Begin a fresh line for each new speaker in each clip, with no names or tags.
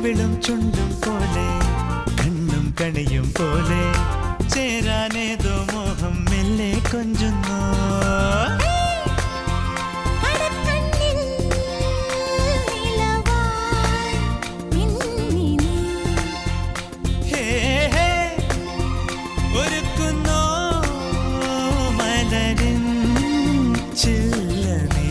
കവിളും ചുണ്ടും പോലെ കണ്ണും കണിയും പോലെ ചേരാനേതോ മോഹം മെല്ലെ കൊഞ്ചുന്നു. ഒരുക്കുന്നോ മലരിൻ ചില്ലനേ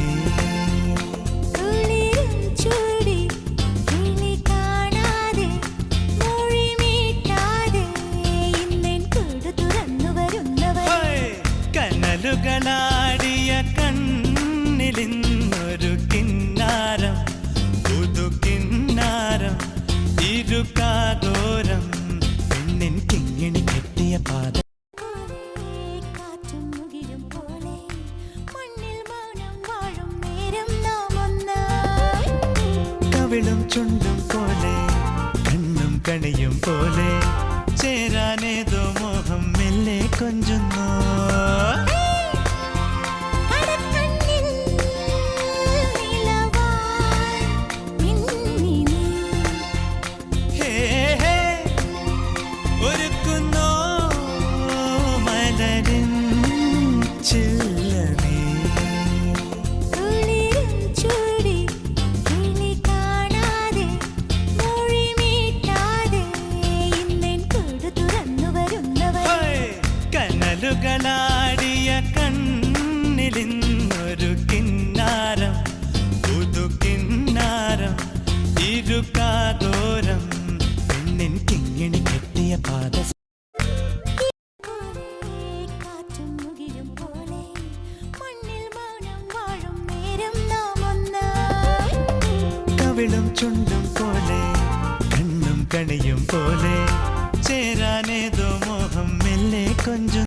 കനലുകളാടിയ കണ്ണിലിന്നൊരു കിന്നാരം പുതു കിന്നാരം ഇരുകാതോരം പെണ്ണിൻ കിങ്ങിണി കെട്ടിയ പാദം കവിളും ചുണ്ടും പോലെ കണ്ണും കണിയും പോലെ ചേരാനേതോ മോഹം മെല്ലെ കൊഞ്ചുന്നു. ഒരുക്കുന്നോ മലരിൻ ചില്ലനേ കനലുകളാടിയ കണ്ണിലിന്നൊരു കിന്നാരം പുതു കിന്നാരം ഇരുകാതോരം പെണ്ണിൻ കിങ്ങിണി കെട്ടിയ പാദ കവിളും ചുണ്ടും പോലെ കണ്ണും കണിയും പോലെ ചേരാനേതോ മോഹം മെല്ലെ കൊഞ്ചുന്നു.